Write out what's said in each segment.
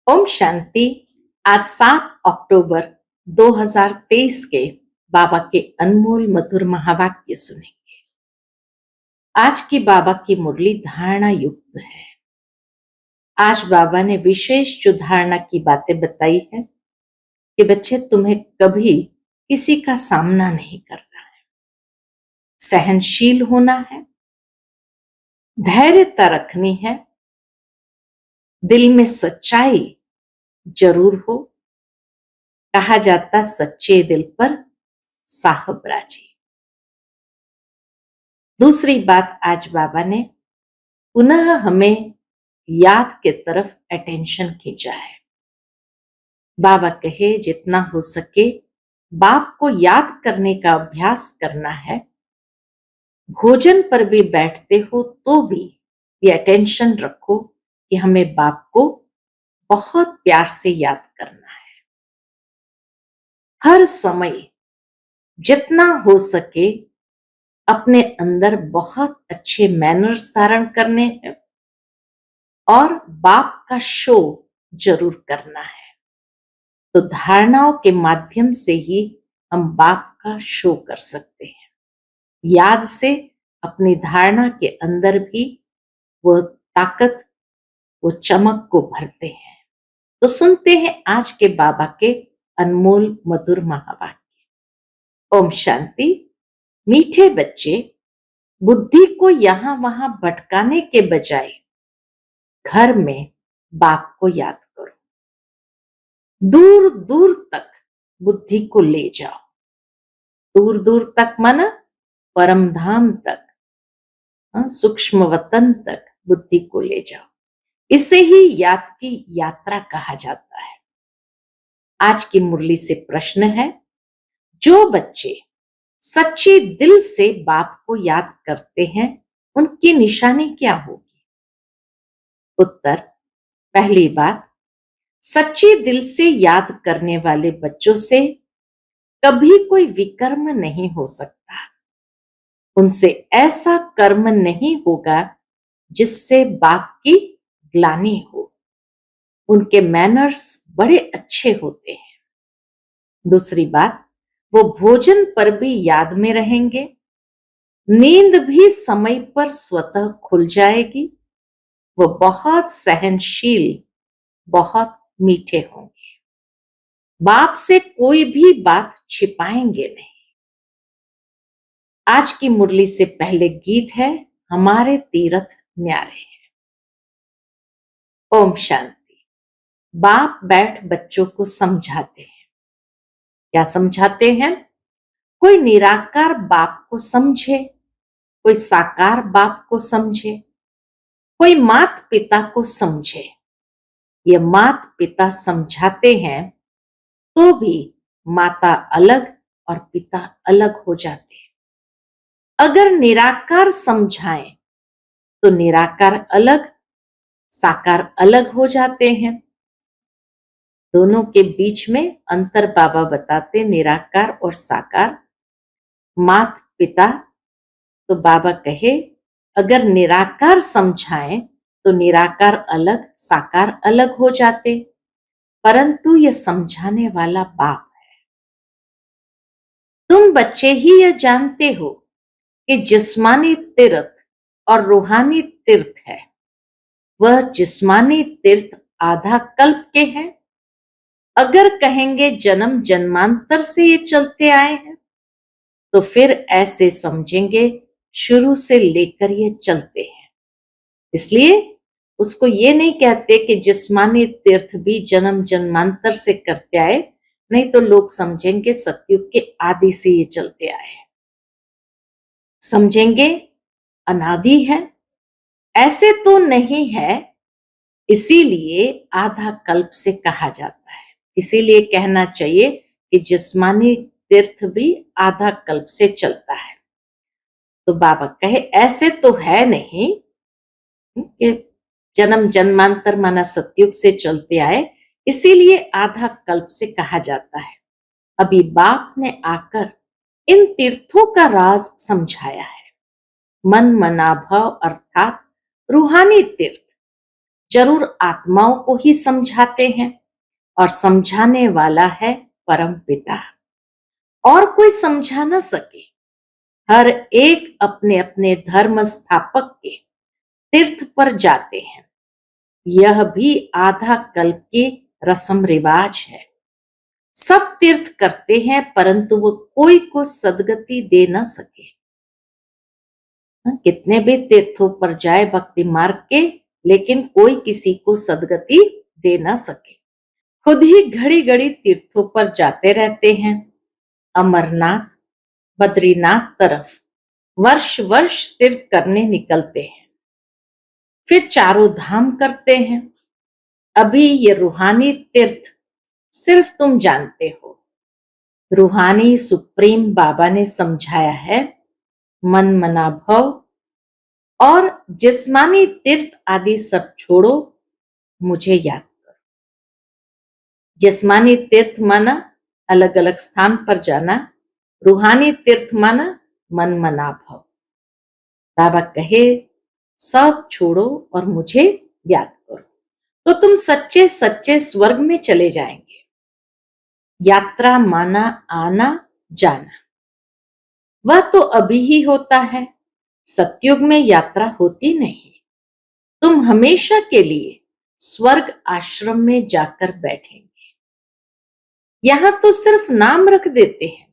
ओम शांति। आज 7 अक्टूबर 2023 के बाबा के अनमोल मधुर महावाक्य सुने। आज की बाबा की मुरली धारणा युक्त है। आज बाबा ने विशेष जो धारणा की बातें बताई है कि बच्चे तुम्हें कभी किसी का सामना नहीं करना है, सहनशील होना है, धैर्यता रखनी है, दिल में सच्चाई जरूर हो। कहा जाता सच्चे दिल पर साहब राजी। दूसरी बात आज बाबा ने पुनः हमें याद के तरफ अटेंशन खींचा है। बाबा कहे जितना हो सके बाप को याद करने का अभ्यास करना है। भोजन पर भी बैठते हो तो भी ये अटेंशन रखो कि हमें बाप को बहुत प्यार से याद करना है। हर समय जितना हो सके अपने अंदर बहुत अच्छे मैनर्स धारण करने हैं और बाप का शो जरूर करना है। तो धारणाओं के माध्यम से ही हम बाप का शो कर सकते हैं। याद से अपनी धारणा के अंदर भी वो ताकत, वो चमक को भरते हैं। तो सुनते हैं आज के बाबा के अनमोल मधुर महावाक्य। ओम शांति। मीठे बच्चे, बुद्धि को यहां वहां भटकाने के बजाय घर में बाप को याद करो। दूर दूर तक बुद्धि को ले जाओ। दूर दूर तक माना परम धाम तक, सूक्ष्म वतन तक बुद्धि को ले जाओ। इसे ही याद की यात्रा कहा जाता है। आज की मुरली से प्रश्न है, जो बच्चे सच्चे दिल से बाप को याद करते हैं उनकी निशानी क्या होगी? उत्तर, पहली बात, सच्चे दिल से याद करने वाले बच्चों से कभी कोई विकर्म नहीं हो सकता। उनसे ऐसा कर्म नहीं होगा जिससे बाप की ग्लानि हो। उनके मैनर्स बड़े अच्छे होते हैं। दूसरी बात, वो भोजन पर भी याद में रहेंगे। नींद भी समय पर स्वतः खुल जाएगी। वो बहुत सहनशील, बहुत मीठे होंगे। बाप से कोई भी बात छिपाएंगे नहीं। आज की मुरली से पहले गीत है, हमारे तीरथ न्यारे हैं। ओम शांति। बाप बैठ बच्चों को समझाते हैं। क्या समझाते हैं? कोई निराकार बाप को समझे, कोई साकार बाप को समझे, कोई मात पिता को समझे। ये मात पिता समझाते हैं तो भी माता अलग और पिता अलग हो जाते हैं। अगर निराकार समझाएं तो निराकार अलग, साकार अलग हो जाते हैं। दोनों के बीच में अंतर बाबा बताते, निराकार और साकार। मात पिता, तो बाबा कहे अगर निराकार समझाएं तो निराकार अलग, साकार अलग हो जाते। परंतु यह समझाने वाला बाप है। तुम बच्चे ही यह जानते हो कि जिस्मानी तीर्थ और रूहानी तीर्थ है। वह जिस्मानी तीर्थ आधा कल्प के हैं। अगर कहेंगे जन्म जन्मांतर से ये चलते आए हैं तो फिर ऐसे समझेंगे शुरू से लेकर ये चलते हैं। इसलिए उसको ये नहीं कहते कि जिस्मानी तीर्थ भी जन्म जन्मांतर से करते आए, नहीं तो लोग समझेंगे सतयुग के आदि से ये चलते आए हैं, समझेंगे अनादि है। ऐसे तो नहीं है, इसीलिए आधा कल्प से कहा जाता है। इसीलिए कहना चाहिए कि जिस्मानी तीर्थ भी आधा कल्प से चलता है। तो बाबा कहे ऐसे तो है नहीं कि जन्म जन्मांतर माना सतयुग से चलते आए, इसीलिए आधा कल्प से कहा जाता है। अभी बाप ने आकर इन तीर्थों का राज समझाया है। मन मनाभव अर्थात रूहानी तीर्थ जरूर आत्माओं को ही समझाते हैं और समझाने वाला है परम पिता। और कोई समझा ना सके। हर एक अपने अपने धर्म स्थापक के तीर्थ पर जाते हैं। यह भी आधा कल्प की रस्म रिवाज है। सब तीर्थ करते हैं परंतु वो कोई को सदगति दे ना सके। कितने भी तीर्थों पर जाए भक्ति मार्ग के, लेकिन कोई किसी को सदगति दे ना सके। खुद ही घड़ी घड़ी तीर्थों पर जाते रहते हैं। अमरनाथ, बद्रीनाथ तरफ वर्ष वर्ष तीर्थ करने निकलते हैं, फिर चारों धाम करते हैं। अभी ये रूहानी तीर्थ सिर्फ तुम जानते हो। रूहानी सुप्रीम बाबा ने समझाया है, मन मना भव और जिस्मानी तीर्थ आदि सब छोड़ो, मुझे याद करो। जिस्मानी तीर्थ माना अलग अलग स्थान पर जाना, रूहानी तीर्थ माना मन मना भव। बाबा कहे सब छोड़ो और मुझे याद करो, तो तुम सच्चे सच्चे स्वर्ग में चले जाएंगे। यात्रा माना आना जाना, वह तो अभी ही होता है। सतयुग में यात्रा होती नहीं। तुम हमेशा के लिए स्वर्ग आश्रम में जाकर बैठेंगे। यहां तो सिर्फ नाम रख देते हैं,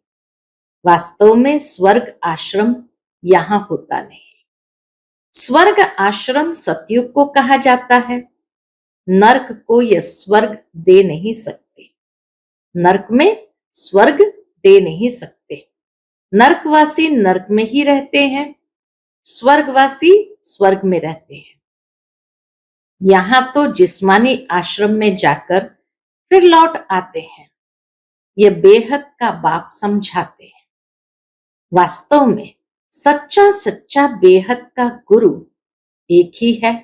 वास्तव में स्वर्ग आश्रम यहां होता नहीं। स्वर्ग आश्रम सतयुग को कहा जाता है। नरक को यह स्वर्ग दे नहीं सकते। नरक में स्वर्ग दे नहीं सकते। नरकवासी नरक में ही रहते हैं, स्वर्गवासी स्वर्ग में रहते हैं। यहां तो जिस्मानी आश्रम में जाकर फिर लौट आते हैं। ये बेहद का बाप समझाते हैं। वास्तव में सच्चा सच्चा बेहद का गुरु एक ही है।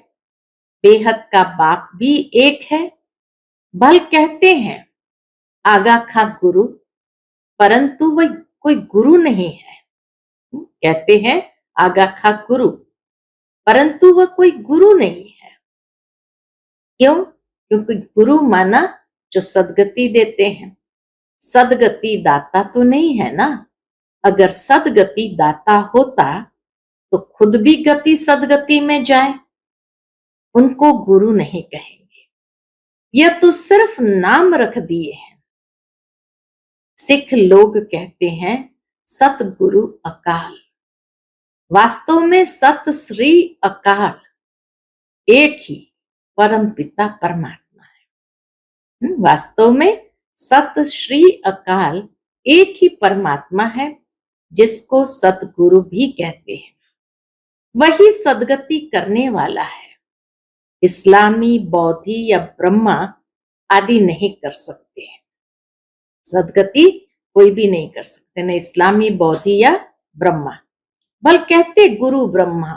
बेहद का बाप भी एक है। भल कहते हैं आगा खा गुरु, परंतु वह कोई गुरु नहीं है। कहते हैं आगा खा गुरु, परंतु वह कोई गुरु नहीं है। क्यों? क्योंकि गुरु माना जो सदगति देते हैं। सदगति दाता तो नहीं है ना। अगर सदगति दाता होता तो खुद भी गति सदगति में जाए। उनको गुरु नहीं कहेंगे, यह तो सिर्फ नाम रख दिए हैं। सिख लोग कहते हैं सतगुरु अकाल। वास्तव में सत श्री अकाल एक ही परम पिता परमात्मा है। वास्तव में सत श्री अकाल एक ही परमात्मा है, जिसको सतगुरु भी कहते हैं। वही सदगति करने वाला है। इस्लामी, बौद्धि या ब्रह्मा आदि नहीं कर सकते हैं। सदगति कोई भी नहीं कर सकते, न इस्लामी, बौद्धि या ब्रह्मा। भल कहते गुरु ब्रह्मा,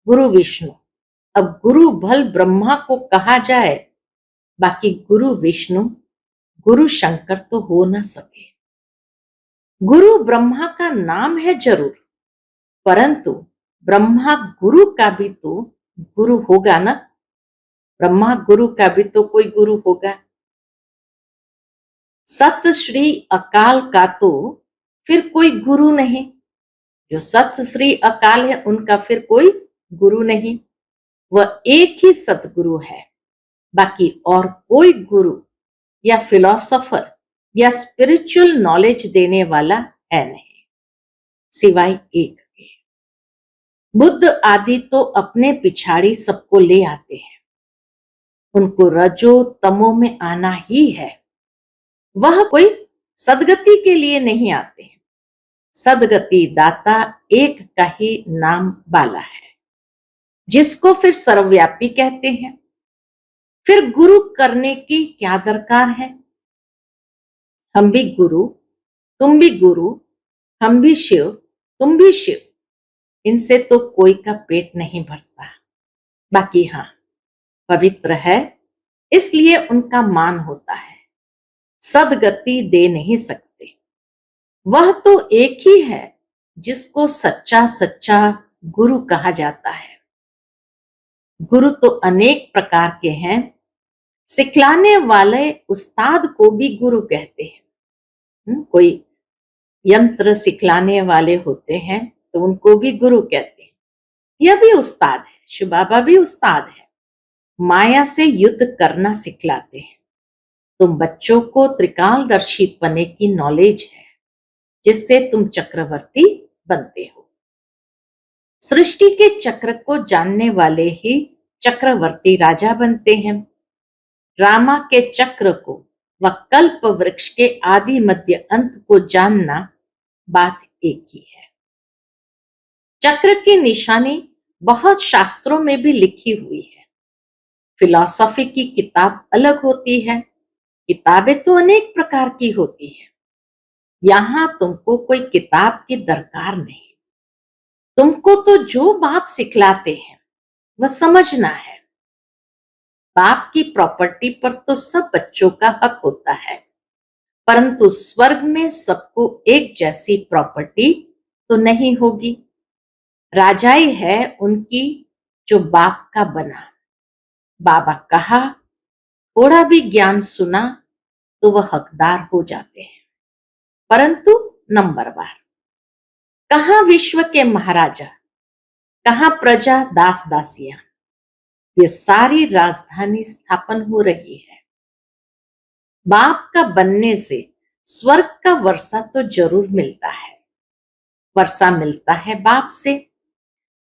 गुरु विष्णु। अब गुरु भल ब्रह्मा को कहा जाए, बाकी गुरु विष्णु, गुरु शंकर तो हो ना सके। गुरु ब्रह्मा का नाम है जरूर, परंतु ब्रह्मा गुरु का भी तो गुरु होगा ना। ब्रह्मा गुरु का भी तो कोई गुरु होगा। सत श्री अकाल का तो फिर कोई गुरु नहीं। जो सत श्री अकाल है उनका फिर कोई गुरु नहीं। वह एक ही सतगुरु है, बाकी और कोई गुरु या फिलोसोफर या स्पिरिचुअल नॉलेज देने वाला है नहीं, सिवाय एक के। बुद्ध आदि तो अपने पिछाड़ी सबको ले आते हैं। उनको रजो तमो में आना ही है। वह कोई सदगति के लिए नहीं आते। सदगति दाता एक का ही नाम वाला है, जिसको फिर सर्वव्यापी कहते हैं। फिर गुरु करने की क्या दरकार है? हम भी गुरु, तुम भी गुरु, हम भी शिव, तुम भी शिव। इनसे तो कोई का पेट नहीं भरता। बाकी हाँ, पवित्र है इसलिए उनका मान होता है। सदगति दे नहीं सकते। वह तो एक ही है जिसको सच्चा सच्चा गुरु कहा जाता है। गुरु तो अनेक प्रकार के हैं। सिखलाने वाले उस्ताद को भी गुरु कहते हैं। कोई यंत्र सिखलाने वाले होते हैं तो उनको भी गुरु कहते हैं। यह भी उस्ताद है, शिव बाबा भी उस्ताद है। माया से युद्ध करना सिखलाते हैं। तुम बच्चों को त्रिकालदर्शी पने की नॉलेज है, जिससे तुम चक्रवर्ती बनते हो। सृष्टि के चक्र को जानने वाले ही चक्रवर्ती राजा बनते हैं। रामा के चक्र को व कल्प वृक्ष के आदि मध्य अंत को जानना बात एक ही है। चक्र की निशानी बहुत शास्त्रों में भी लिखी हुई है। फिलॉसफी की किताब अलग होती है, किताबें तो अनेक प्रकार की होती है। यहां तुमको कोई किताब की दरकार नहीं। तुमको तो जो बाप सिखलाते हैं वह समझना है। बाप की प्रॉपर्टी पर तो सब बच्चों का हक होता है, परंतु स्वर्ग में सबको एक जैसी प्रॉपर्टी तो नहीं होगी। राजाई है उनकी जो बाप का बना। बाबा कहा, थोड़ा भी ज्ञान सुना तो वह हकदार हो जाते हैं, परंतु नंबरवार। कहां विश्व के महाराजा, कहां प्रजा दास दासियां, ये सारी राजधानी स्थापन हो रही है। बाप का बनने से स्वर्ग का वर्षा तो जरूर मिलता है। वर्षा मिलता है बाप से।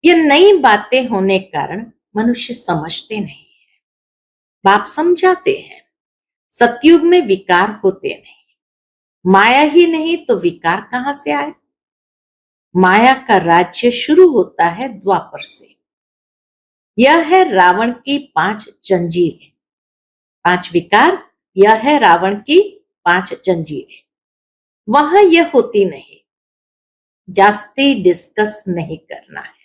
ये नई बातें होने कारण मनुष्य समझते नहीं है। बाप समझाते हैं, सतयुग में विकार होते नहीं। माया ही नहीं तो विकार कहां से आए। माया का राज्य शुरू होता है द्वापर से। यह है रावण की 5 जंजीरें। 5 विकार, यह है रावण की 5 जंजीरें। वहां यह होती नहीं। जास्ती डिस्कस नहीं करना है।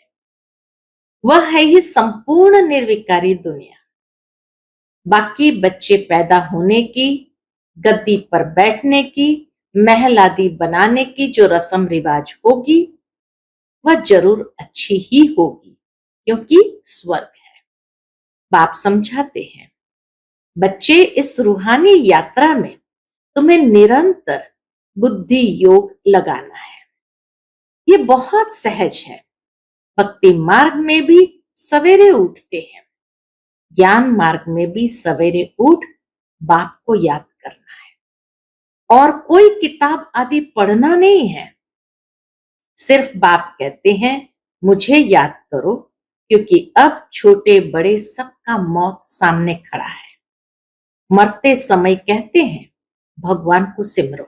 वह है ही संपूर्ण निर्विकारी दुनिया। बाकी बच्चे पैदा होने की, गद्दी पर बैठने की, महल आदि बनाने की जो रस्म रिवाज होगी वह जरूर अच्छी ही होगी, क्योंकि स्वर्ग है। बाप समझाते हैं, बच्चे इस रूहानी यात्रा में तुम्हें निरंतर बुद्धि योग लगाना है। ये बहुत सहज है। भक्ति मार्ग में भी सवेरे उठते हैं, ज्ञान मार्ग में भी सवेरे उठ बाप को याद करना है। और कोई किताब आदि पढ़ना नहीं है। सिर्फ बाप कहते हैं, मुझे याद करो, क्योंकि अब छोटे बड़े सबका मौत सामने खड़ा है। मरते समय कहते हैं, भगवान को सिमरो।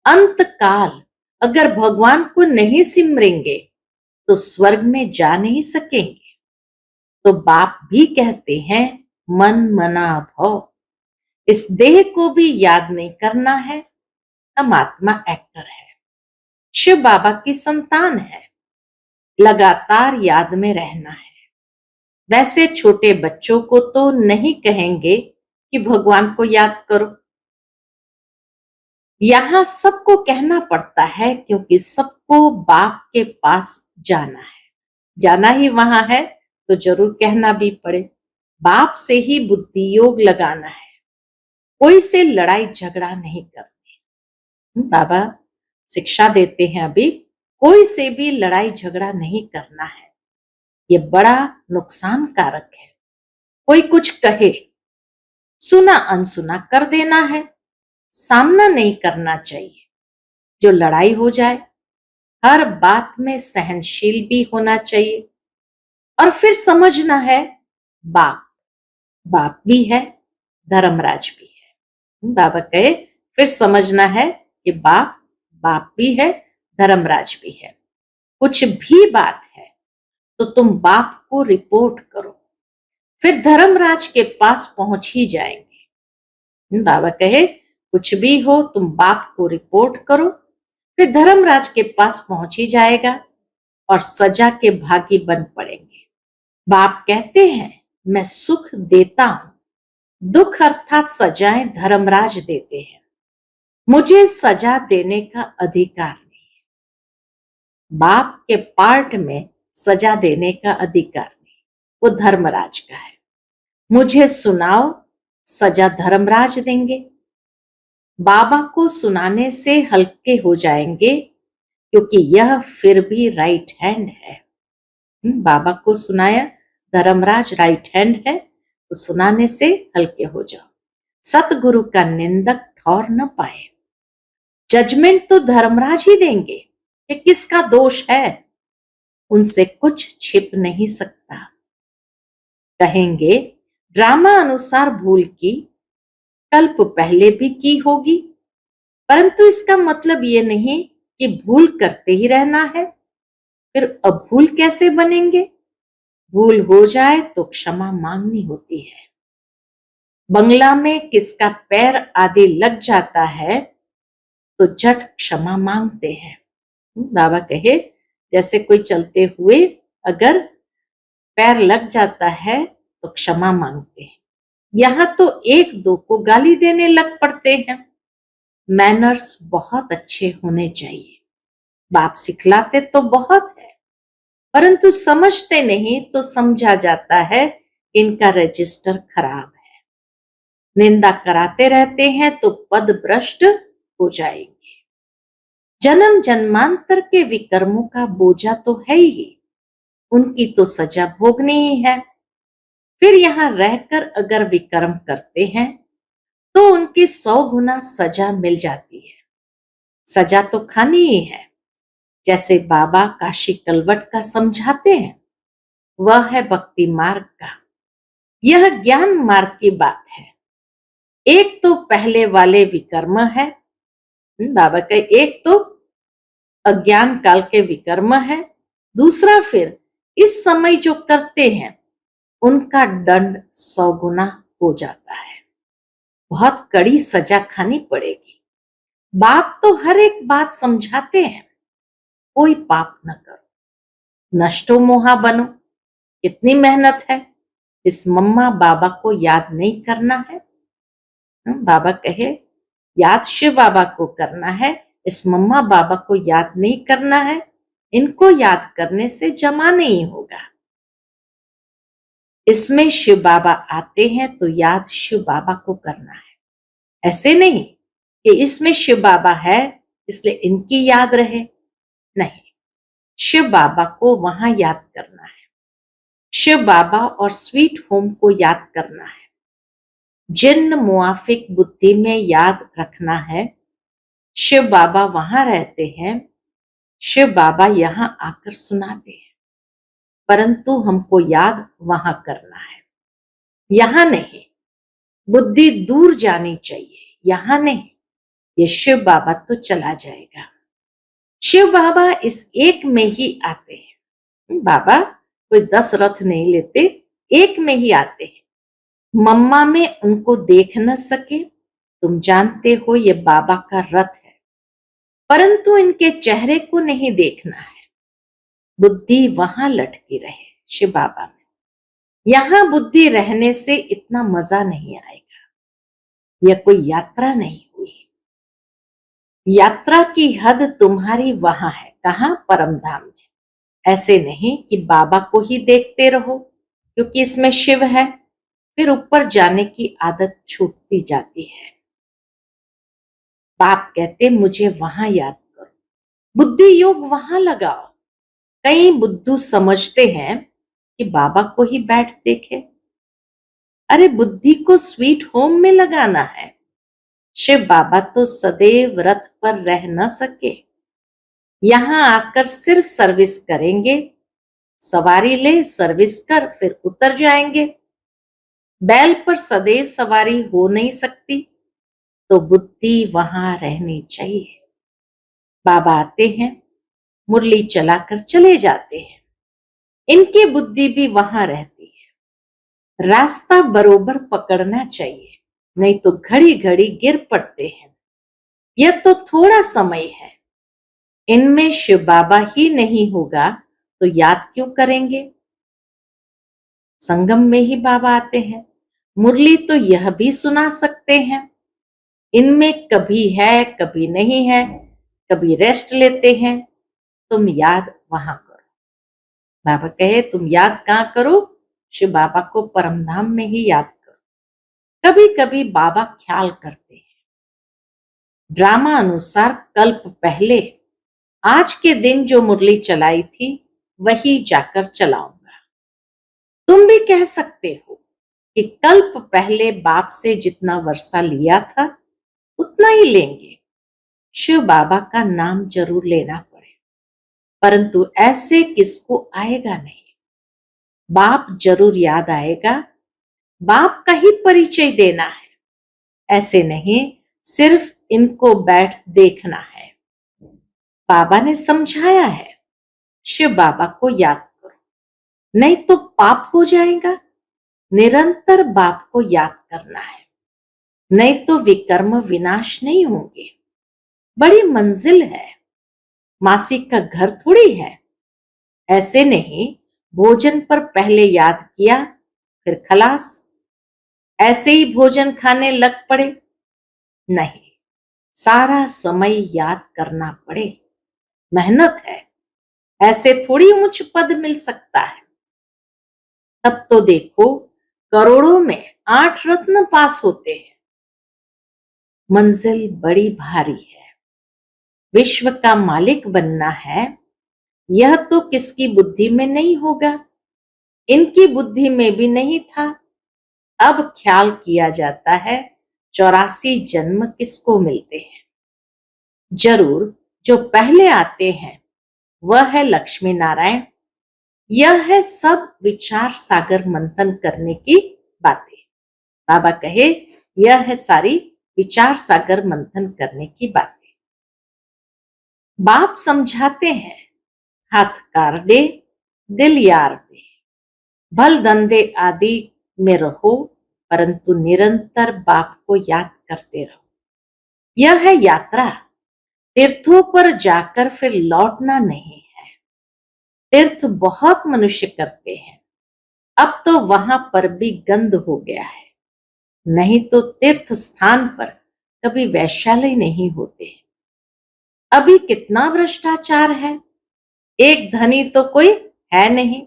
अंत काल अगर भगवान को नहीं सिमरेंगे तो स्वर्ग में जा नहीं सकेंगे। तो बाप भी कहते हैं, मन मना भव। इस देह को भी याद नहीं करना है। हम आत्मा एक्टर है, शिव बाबा की संतान है। लगातार याद में रहना है। वैसे छोटे बच्चों को तो नहीं कहेंगे कि भगवान को याद करो। यहां सबको कहना पड़ता है, क्योंकि सबको बाप के पास जाना है। जाना ही वहां है तो जरूर कहना भी पड़े। बाप से ही बुद्धि योग लगाना है। कोई से लड़ाई झगड़ा नहीं करनी। बाबा शिक्षा देते हैं अभी, कोई से भी लड़ाई झगड़ा नहीं करना है। ये बड़ा नुकसान कारक है। कोई कुछ कहे, सुना अनसुना कर देना है, सामना नहीं करना चाहिए। जो लड़ाई हो जाए, हर बात में सहनशील भी होना चाहिए। और फिर समझना है, बाप बाप भी है, धर्मराज भी है। बाबा कहे, फिर समझना है कि बाप बाप भी है, धर्मराज भी है। कुछ भी बात है तो तुम बाप को रिपोर्ट करो, फिर धर्मराज के पास पहुंच ही जाएंगे। बाबा कहे, कुछ भी हो तुम बाप को रिपोर्ट करो, फिर धर्मराज के पास पहुंच ही जाएगा और सजा के भागी बन पड़ेंगे। बाप कहते हैं, मैं सुख देता हूं, दुख अर्थात सजाएं धर्मराज देते हैं। मुझे सजा देने का अधिकार नहीं है। बाप के पार्ट में सजा देने का अधिकार नहीं। वो धर्मराज का है। मुझे सुनाओ, सजा धर्मराज देंगे। बाबा को सुनाने से हल्के हो जाएंगे, क्योंकि यह फिर भी राइट हैंड है। बाबा को सुनाया, धर्मराज राइट हैंड है, तो सुनाने से हल्के हो जाओ। सतगुरु का निंदक ठौर न पाए। जजमेंट तो धर्मराज ही देंगे कि किसका दोष है, उनसे कुछ छिप नहीं सकता। कहेंगे ड्रामा अनुसार भूल की, कल्प पहले भी की होगी, परंतु इसका मतलब ये नहीं कि भूल करते ही रहना है। फिर अब भूल कैसे बनेंगे? भूल हो जाए तो क्षमा मांगनी होती है। बंगला में किसका पैर आदि लग जाता है तो झट क्षमा मांगते हैं। बाबा कहे जैसे कोई चलते हुए अगर पैर लग जाता है तो क्षमा मांगते हैं। यहां तो एक दो को गाली देने लग पड़ते हैं। मैनर्स बहुत अच्छे होने चाहिए। बाप सिखलाते तो बहुत है, परंतु समझते नहीं तो समझा जाता है इनका रजिस्टर खराब है। निंदा कराते रहते हैं तो पद भ्रष्ट हो जाएंगे। जन्म जन्मांतर के विकर्मों का बोझा तो है ही, उनकी तो सजा भोगनी ही है। फिर यहां रहकर अगर विकर्म करते हैं तो उनकी 100 गुना सजा मिल जाती है। सजा तो खानी ही है। जैसे बाबा काशी कलवट का समझाते हैं, वह है भक्ति मार्ग का। यह ज्ञान मार्ग की बात है। एक तो पहले वाले विकर्म है, बाबा का एक तो अज्ञान काल के विकर्म है, दूसरा फिर इस समय जो करते हैं उनका दंड 100 गुना हो जाता है। बहुत कड़ी सजा खानी पड़ेगी। बाप तो हर एक बात समझाते हैं, कोई पाप न करो, नष्टो मोहा बनो। कितनी मेहनत है, इस मम्मा बाबा को याद नहीं करना है। बाबा कहे याद शिव बाबा को करना है, इस मम्मा बाबा को याद नहीं करना है। इनको याद करने से जमा नहीं होगा। इसमें शिव बाबा आते हैं तो याद शिव बाबा को करना है। ऐसे नहीं कि इसमें शिव बाबा है इसलिए इनकी याद रहे, नहीं, शिव बाबा को वहां याद करना है। शिव बाबा और स्वीट होम को याद करना है। जिन मुआफिक बुद्धि में याद रखना है। शिव बाबा वहां रहते हैं, शिव बाबा यहां आकर सुनाते हैं, परंतु हमको याद वहां करना है, यहां नहीं। बुद्धि दूर जानी चाहिए, यहां नहीं। ये शिव बाबा तो चला जाएगा। शिव बाबा इस एक में ही आते हैं। बाबा कोई 10 रथ नहीं लेते, एक में ही आते हैं। मम्मा में उनको देख न सके, तुम जानते हो ये बाबा का रथ है, परंतु इनके चेहरे को नहीं देखना है। बुद्धि वहां लटकी रहे शिव बाबा में। यहां बुद्धि रहने से इतना मजा नहीं आएगा। यह कोई यात्रा नहीं हुई। यात्रा की हद तुम्हारी वहां है, कहां? परम धाम में। ऐसे नहीं कि बाबा को ही देखते रहो क्योंकि इसमें शिव है, फिर ऊपर जाने की आदत छूटती जाती है। बाप कहते मुझे वहां याद करो, बुद्धि योग वहां लगाओ। कई बुद्धू समझते हैं कि बाबा को ही बैठ देखे। अरे बुद्धि को स्वीट होम में लगाना है। शिव बाबा तो सदैव रथ पर रह न सके, यहां आकर सिर्फ सर्विस करेंगे। सवारी ले, सर्विस कर, फिर उतर जाएंगे। बैल पर सदैव सवारी हो नहीं सकती, तो बुद्धि वहां रहनी चाहिए। बाबा आते हैं, मुरली चलाकर चले जाते हैं, इनकी बुद्धि भी वहां रहती है। रास्ता बरोबर पकड़ना चाहिए, नहीं तो घड़ी घड़ी गिर पड़ते हैं। यह तो थोड़ा समय है, इनमें शिव बाबा ही नहीं होगा तो याद क्यों करेंगे? संगम में ही बाबा आते हैं, मुरली तो यह भी सुना सकते हैं। इनमें कभी है कभी नहीं है, कभी रेस्ट लेते हैं। तुम याद वहां करो। बाबा कहे तुम याद कहां करो? शिव बाबा को परमधाम में ही याद करो। कभी कभी बाबा ख्याल करते हैं, ड्रामा अनुसार कल्प पहले आज के दिन जो मुरली चलाई थी वही जाकर चलाऊंगा। तुम भी कह सकते हो कि कल्प पहले बाप से जितना वर्षा लिया था उतना ही लेंगे। शिव बाबा का नाम जरूर लेना पड़े, परंतु ऐसे किसको आएगा नहीं। बाप जरूर याद आएगा, बाप का ही परिचय देना है, ऐसे नहीं सिर्फ इनको बैठ देखना है। बाबा ने समझाया है, शिव बाबा को याद करो, नहीं तो पाप हो जाएगा। निरंतर बाप को याद करना है, नहीं तो विकर्म विनाश नहीं होंगे। बड़ी मंजिल है, मासी का घर थोड़ी है। ऐसे नहीं भोजन पर पहले याद किया फिर खलास, ऐसे ही भोजन खाने लग पड़े। नहीं, सारा समय याद करना पड़े, मेहनत है। ऐसे थोड़ी ऊंच पद मिल सकता है। तब तो देखो करोड़ों में 8 रत्न पास होते हैं। मंजिल बड़ी भारी है, विश्व का मालिक बनना है। यह तो किसकी बुद्धि में नहीं होगा, इनकी बुद्धि में भी नहीं था। अब ख्याल किया जाता है 84 जन्म किसको मिलते हैं। जरूर जो पहले आते हैं वह है लक्ष्मी नारायण। यह है सब विचार सागर मंथन करने की बातें। बाबा कहे यह है सारी विचार सागर मंथन करने की बातें। बाप समझाते हैं, हाथ कार दे दिल यार दे, भल धंधे आदि में रहो परंतु निरंतर बाप को याद करते रहो। यह है यात्रा, तीर्थों पर जाकर फिर लौटना नहीं है। तीर्थ बहुत मनुष्य करते हैं, अब तो वहां पर भी गंद हो गया है। नहीं तो तीर्थ स्थान पर कभी वैशाली नहीं होते। अभी कितना भ्रष्टाचार है, एक धनी तो कोई है नहीं,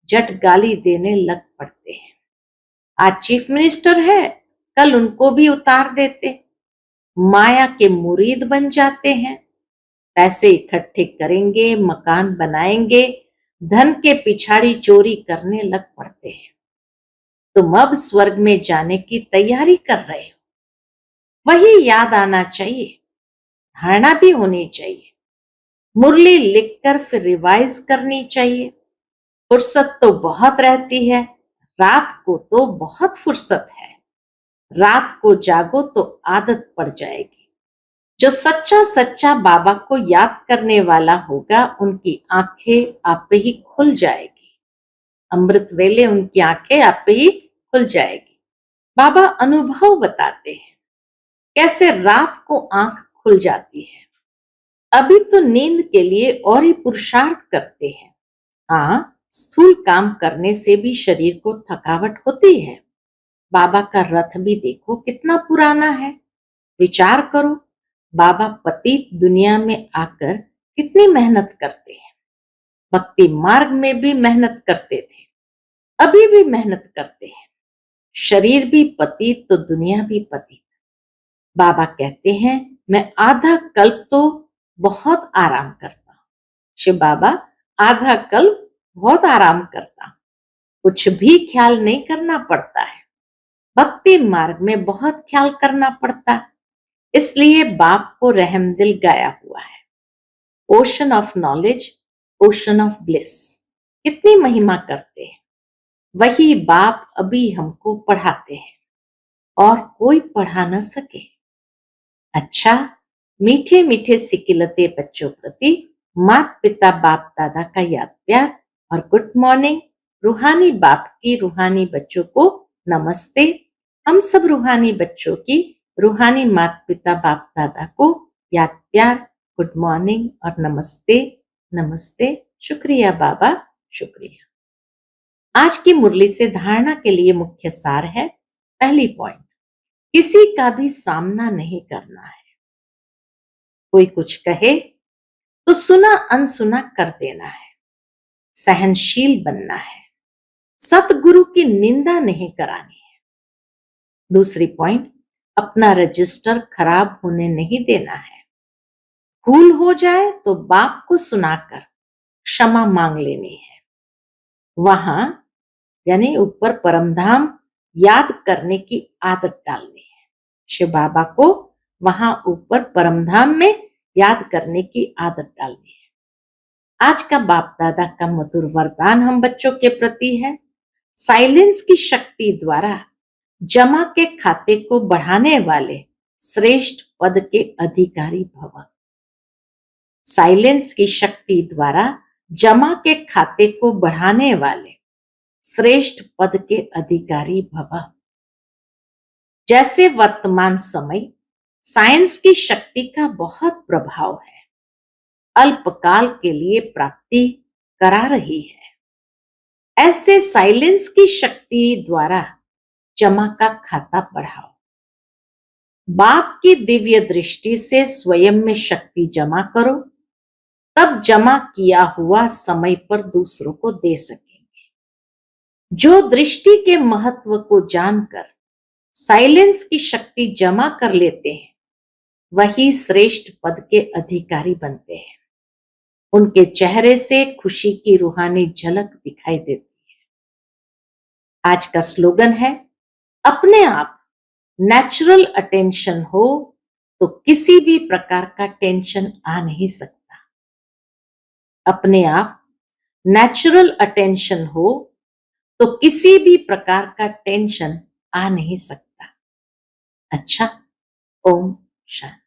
झट गाली देने लग पड़ते हैं। आज चीफ मिनिस्टर है, कल उनको भी उतार देते। माया के मुरीद बन जाते हैं, पैसे इकट्ठे करेंगे, मकान बनाएंगे, धन के पिछाड़ी चोरी करने लग पड़ते हैं। तुम अब स्वर्ग में जाने की तैयारी कर रहे हो, वही याद आना चाहिए, धारणा भी होनी चाहिए। मुरली लिखकर फिर रिवाइज करनी चाहिए। फुर्सत तो बहुत रहती है, रात को तो बहुत फुर्सत है। रात को जागो तो आदत पड़ जाएगी। जो सच्चा सच्चा बाबा को याद करने वाला होगा उनकी आंखें आप ही खुल जाएगी। अमृत वेले उनकी आंखें आप ही खुल जाएगी। बाबा अनुभव बताते हैं कैसे रात को आंख खुल जाती है। अभी तो नींद के लिए और ही पुरुषार्थ करते हैं। हाँ, स्थूल काम करने से भी शरीर को थकावट होती है। बाबा का रथ भी देखो कितना पुराना है। विचार करो, बाबा पतित दुनिया में आकर कितनी मेहनत करते हैं। भक्ति मार्ग में भी मेहनत करते थे, अभी भी मेहनत करते हैं। शरीर भी पतित तो दुनिया भी पतित। बाबा कहते हैं मैं आधा कल्प तो बहुत आराम करता हूं। शिव बाबा आधा कल्प बहुत आराम करता हूं, कुछ भी ख्याल नहीं करना पड़ता है। भक्ति मार्ग में बहुत ख्याल करना पड़ता है, इसलिए बाप को रहमदिल गाया हुआ है। Ocean of knowledge, ocean of bliss, कितनी महिमा करते हैं। वही बाप अभी हमको पढ़ाते हैं और कोई पढ़ा न सके। अच्छा, मीठे मीठे सिकिलते बच्चों प्रति माता पिता बाप दादा का याद प्यार और गुड मॉर्निंग। रूहानी बाप की रूहानी बच्चों को नमस्ते। हम सब रूहानी बच्चों की रूहानी माता पिता बाप दादा को याद प्यार, गुड मॉर्निंग और नमस्ते। नमस्ते, शुक्रिया बाबा, शुक्रिया। आज की मुरली से धारणा के लिए मुख्य सार है। पहली पॉइंट, किसी का भी सामना नहीं करना है। कोई कुछ कहे तो सुना अनसुना कर देना है। सहनशील बनना है, सतगुरु की निंदा नहीं करानी है। दूसरी पॉइंट, अपना रजिस्टर खराब होने नहीं देना है। भूल हो जाए तो बाप को सुनाकर क्षमा मांग लेनी है। वहां यानी ऊपर परमधाम याद करने की आदत डालनी है। शिव बाबा को वहां ऊपर परमधाम में याद करने की आदत डालनी है। आज का बाप दादा का मधुर वरदान हम बच्चों के प्रति है, साइलेंस की शक्ति द्वारा जमा के खाते को बढ़ाने वाले श्रेष्ठ पद के अधिकारी भव। साइलेंस की शक्ति द्वारा जमा के खाते को बढ़ाने वाले श्रेष्ठ पद के अधिकारी भव। जैसे वर्तमान समय साइंस की शक्ति का बहुत प्रभाव है, अल्पकाल के लिए प्राप्ति करा रही है, ऐसे साइलेंस की शक्ति द्वारा जमा का खाता बढ़ाओ। बाप की दिव्य दृष्टि से स्वयं में शक्ति जमा करो, तब जमा किया हुआ समय पर दूसरों को दे सकेंगे। जो दृष्टि के महत्व को जानकर साइलेंस की शक्ति जमा कर लेते हैं, वही श्रेष्ठ पद के अधिकारी बनते हैं। उनके चेहरे से खुशी की रूहानी झलक दिखाई देती है। आज का स्लोगन है, अपने आप नेचुरल अटेंशन हो तो किसी भी प्रकार का टेंशन आ नहीं सकता। अपने आप नेचुरल अटेंशन हो तो किसी भी प्रकार का टेंशन आ नहीं सकता। अच्छा, ओम शांति।